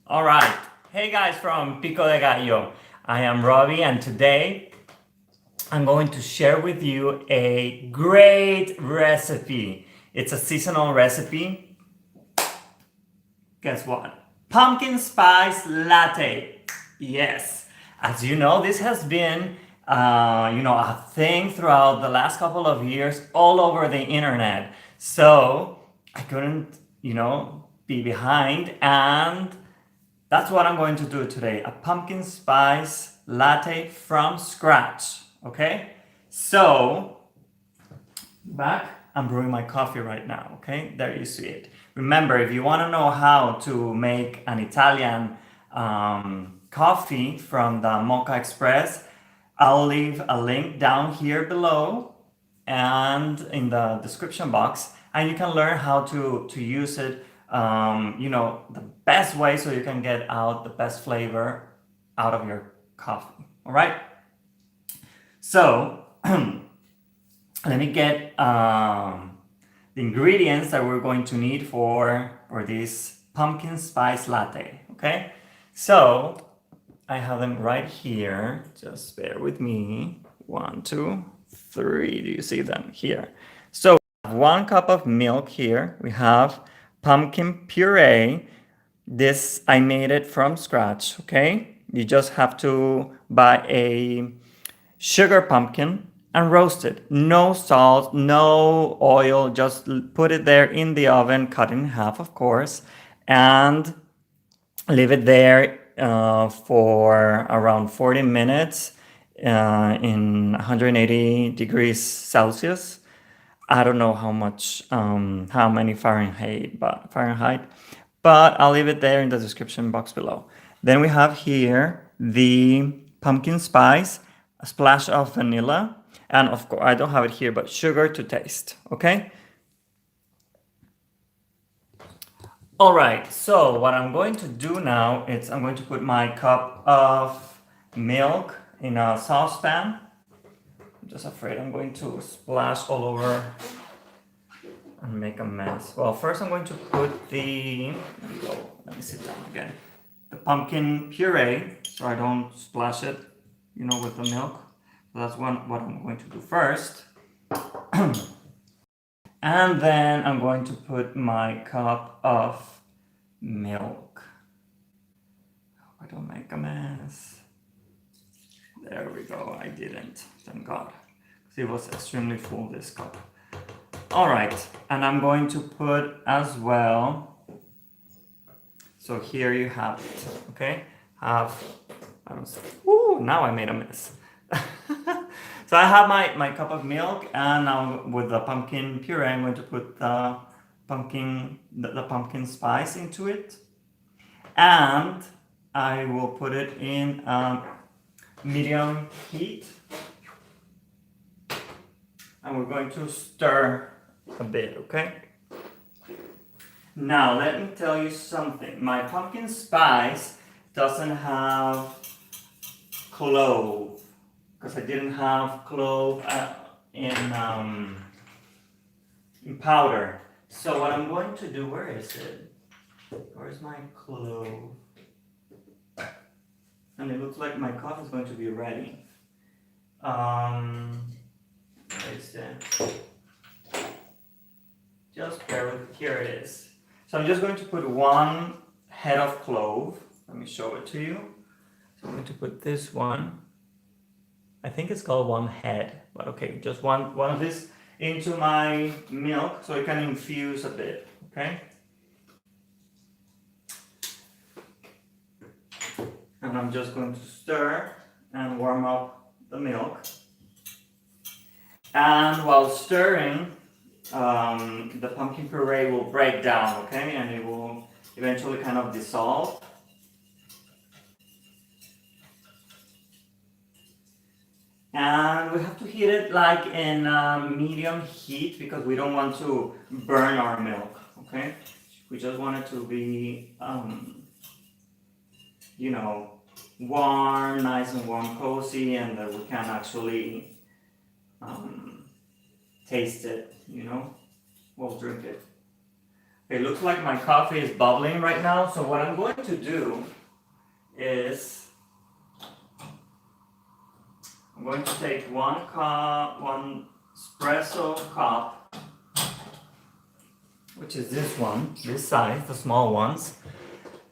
All right. Hey guys from Pico de Gallo. I am Robbie and today I'm going to share with you a great recipe. It's a seasonal recipe. Guess what? Pumpkin spice latte. Yes. As you know, this has been a thing throughout the last couple of years all over the internet. So I couldn't, be behind, and that's what I'm going to do today. A pumpkin spice latte from scratch. Okay? So, back, I'm brewing my coffee right now. Okay? There you see it. Remember, if you want to know how to make an Italian coffee from the Mocha Express, I'll leave a link down here below and in the description box, and you can learn how to use it, the best way so you can get out the best flavor out of your coffee. All right. So let me get the ingredients that we're going to need for this pumpkin spice latte. Okay. So I have them right here. Just bear with me. 1, 2, 3. Do you see them here? So 1 cup of milk here. We have pumpkin puree. This I made it from scratch. Okay. You just have to buy a sugar pumpkin and roast it. No salt, no oil. Just put it there in the oven, cut in half, of course, and leave it there for around 40 minutes in 180 degrees Celsius. I don't know how many Fahrenheit, but I'll leave it there in the description box below. Then we have here the pumpkin spice, a splash of vanilla, and of course, I don't have it here, but sugar to taste, okay? All right, so what I'm going to do now is I'm going to put my cup of milk in a saucepan. I'm just afraid I'm going to splash all over and make a mess. Well, first I'm going to put let me sit down again. The pumpkin puree, so I don't splash it, with the milk. So that's what I'm going to do first. And then I'm going to put my cup of milk. Hope I don't make a mess. There we go, I didn't, thank God. Because it was extremely full, this cup. All right, and I'm going to put as well, so here you have it, okay? Now I made a mess. So I have my cup of milk, and now with the pumpkin puree, I'm going to put the pumpkin spice into it. And I will put it in medium heat. And we're going to stir a bit, okay? Now, let me tell you something. My pumpkin spice doesn't have clove, because I didn't have clove in powder. So what I'm going to do, where is it? Where's my clove? And it looks like my coffee is going to be ready. Where is it? Just bear with, here it is. So I'm just going to put 1 head of clove. Let me show it to you. So I'm going to put this one. I think it's called 1 head, but okay, just one of this into my milk so it can infuse a bit, okay? And I'm just going to stir and warm up the milk. And while stirring, the pumpkin puree will break down, okay? And it will eventually kind of dissolve. And we have to heat it like in medium heat because we don't want to burn our milk, okay? We just want it to be, warm, nice and warm, cozy, and that we can actually taste it, we'll drink it. It looks like my coffee is bubbling right now, so what I'm going to do is I'm going to take one espresso cup, which is this one, this size, the small ones,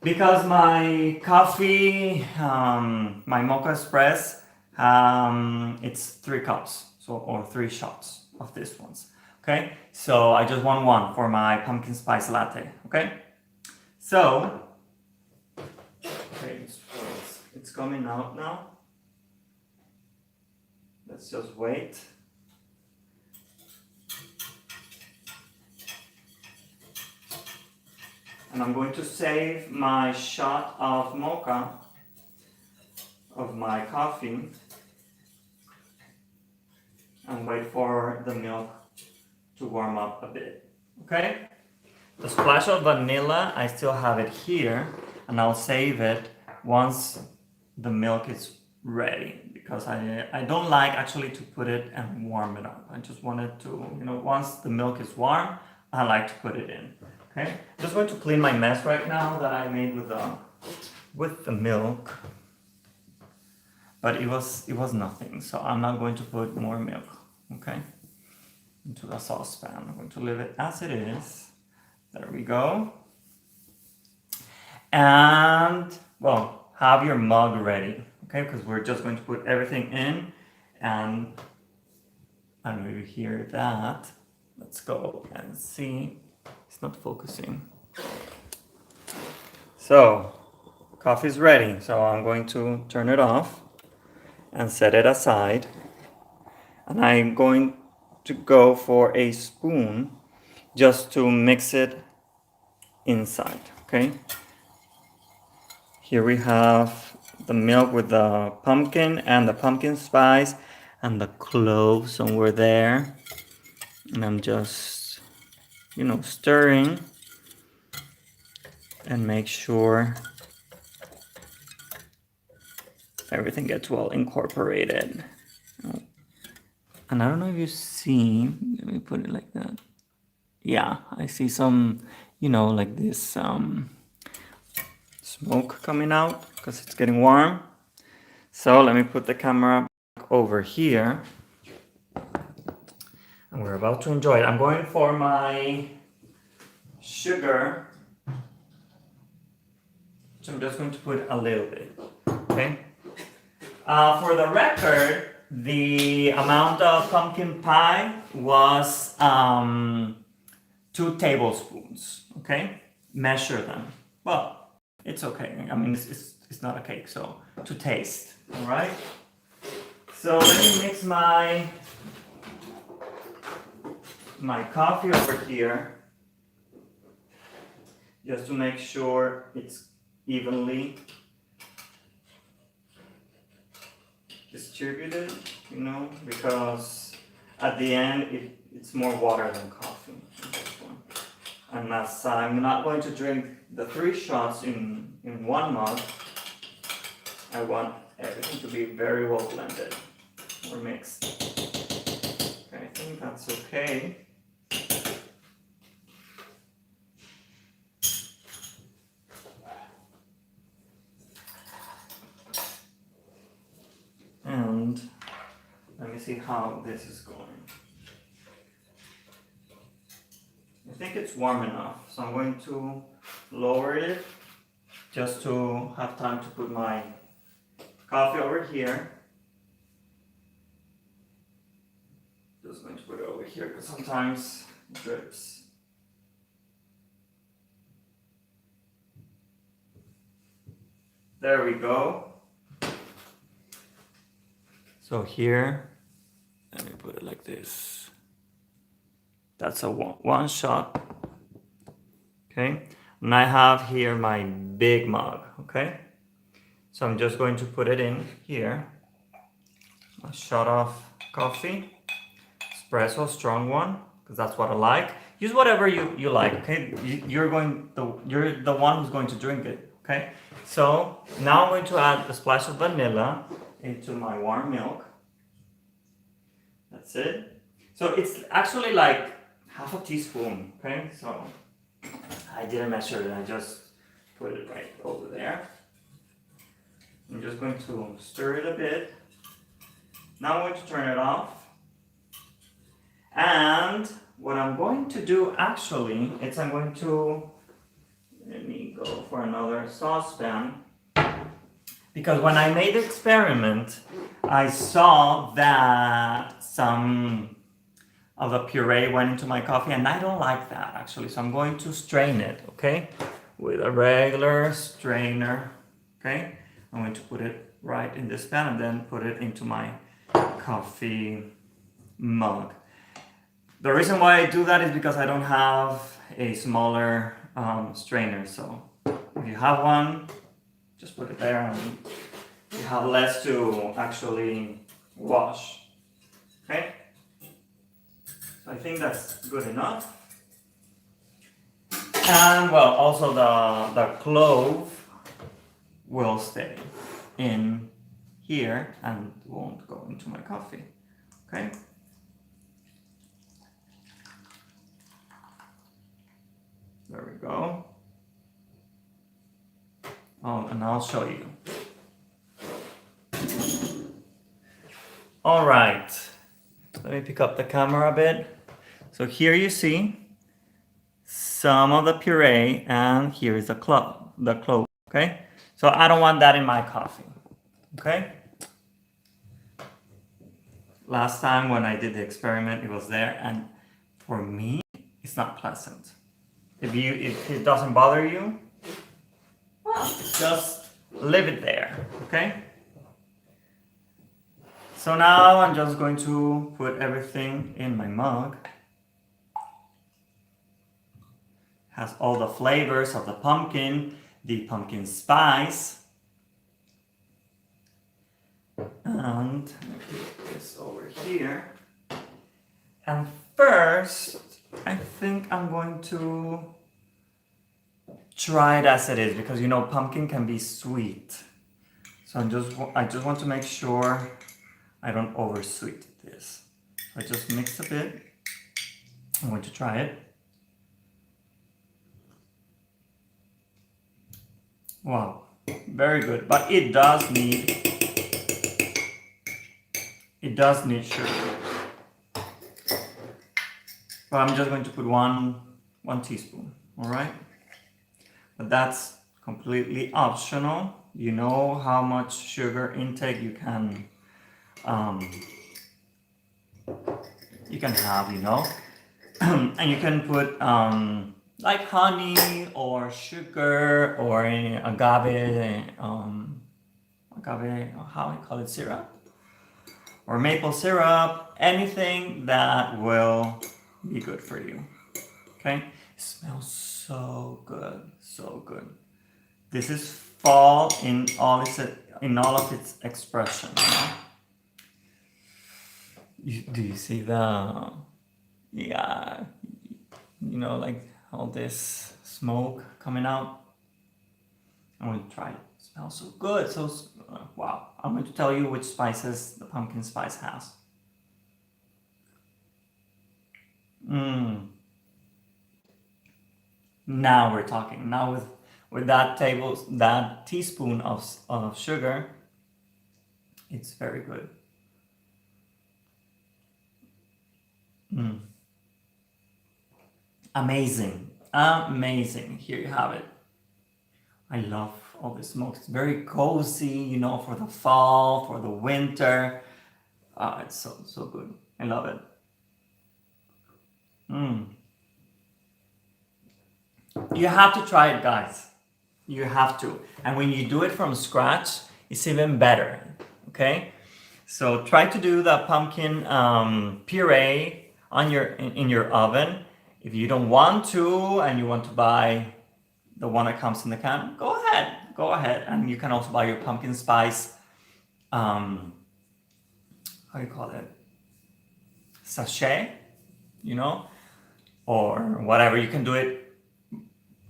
because my coffee, my mocha espresso, it's 3 cups, so or 3 shots of these ones. Okay, so I just want one for my pumpkin spice latte. Okay, so okay, it's coming out now. Let's just wait. And I'm going to save my shot of mocha of my coffee and wait for the milk to warm up a bit. Okay? The splash of vanilla, I still have it here, and I'll save it once the milk is ready, because I don't like actually to put it and warm it up. I just want it to, once the milk is warm, I like to put it in. Okay, just going to clean my mess right now that I made with the milk, but it was nothing, so I'm not going to put more milk. Okay, into the saucepan. I'm going to leave it as it is. There we go. And well, have your mug ready. Okay, because we're just going to put everything in, and I don't know if you hear that. Let's go and see. It's not focusing. So, coffee's ready. So I'm going to turn it off and set it aside. And I'm going to go for a spoon just to mix it inside. Okay. Here we have the milk with the pumpkin and the pumpkin spice and the cloves somewhere there. And I'm just stirring and make sure everything gets well incorporated. And I don't know if you see, let me put it like that. Yeah, I see some, like this smoke coming out because it's getting warm. So let me put the camera over here. And we're about to enjoy it. I'm going for my sugar, which I'm just going to put a little bit. Okay. For the record, the amount of pumpkin pie was 2 tablespoons. Okay, measure them. Well, it's okay. I mean, it's not a cake, so to taste. All right. So let me mix my coffee over here, just to make sure it's evenly distributed, because at the end it's more water than coffee in this one. And as I'm not going to drink the 3 shots in one mug, I want everything to be very well blended or mixed. Okay, I think that's okay. And let me see how this is going. I think it's warm enough, so I'm going to lower it just to have time to put my coffee over here. Just going to put it over here because sometimes it drips. There we go. So here, let me put it like this. That's a one shot. Okay, and I have here my big mug. Okay, so I'm just going to put it in here. A shot of coffee, espresso, strong one, because that's what I like. Use whatever you like. Okay, you're the one who's going to drink it. Okay, so now I'm going to add a splash of vanilla into my warm milk. That's it. So it's actually like half a teaspoon. Okay, so I didn't measure it, I just put it right over there. I'm just going to stir it a bit. Now I'm going to turn it off. And what I'm going to do actually is I'm going to, let me go for another saucepan. Because when I made the experiment, I saw that some of the puree went into my coffee and I don't like that actually. So I'm going to strain it, okay? With a regular strainer, okay? I'm going to put it right in this pan and then put it into my coffee mug. The reason why I do that is because I don't have a smaller strainer. So if you have one, just put it there and you have less to actually wash. Okay? So I think that's good enough. And well, also the clove will stay in here and won't go into my coffee. Okay? There we go. Oh, and I'll show you. All right. Let me pick up the camera a bit. So here you see some of the puree, and here is the clove, okay? So I don't want that in my coffee, okay? Last time when I did the experiment, it was there, and for me, it's not pleasant. If it doesn't bother you, well, just leave it there, okay? So now I'm just going to put everything in my mug. Has all the flavors of the pumpkin spice. And put this over here. And first, I think I'm going to try it as it is because you know pumpkin can be sweet. So I just want to make sure I don't oversweet this. I just mix a bit. I'm going to try it. Wow, very good. But it does need sugar. But I'm just going to put one teaspoon, all right? But that's completely optional. You know how much sugar intake you can have, you know? And you can put like honey or sugar or agave, how I call it, syrup? Or maple syrup, anything that will be good for you. Okay? It smells so good, so good. This is fall in all of its expression. Do you see the, yeah, you know, like all this smoke coming out? I'm going to try it. It smells so good. So, wow. I'm going to tell you which spices the pumpkin spice has. Now we're talking. Now with that teaspoon of sugar, it's very good. Amazing. Amazing. Here you have it. I love all the smoke. It's very cozy, you know, for the fall, for the winter. It's so good. I love it. You have to try it, guys. You have to. And when you do it from scratch, it's even better. Okay? So try to do the pumpkin puree in your oven. If you don't want to and you want to buy the one that comes in the can, go ahead. And you can also buy your pumpkin spice, how do you call it? Sachet, you know, or whatever. You can do it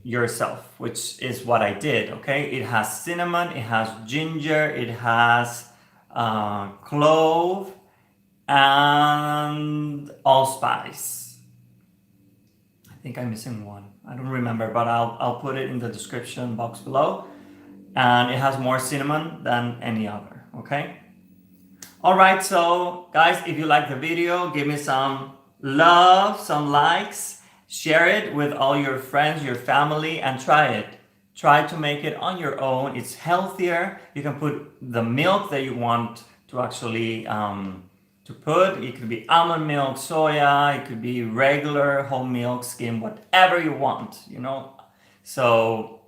yourself, which is what I did, okay? It has cinnamon, it has ginger, it has clove, and allspice. I think I'm missing one. I don't remember, but I'll put it in the description box below. And it has more cinnamon than any other, okay? All right, so guys, if you like the video, give me some love, some likes, share it with all your friends, your family, and try it. Try to make it on your own. It's healthier. You can put the milk that you want to actually to put. It could be almond milk, soya, it could be regular whole milk, skim, whatever you want, you know. So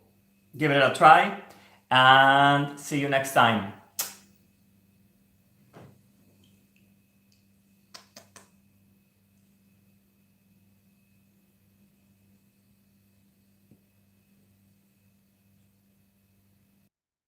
give it a try and see you next time.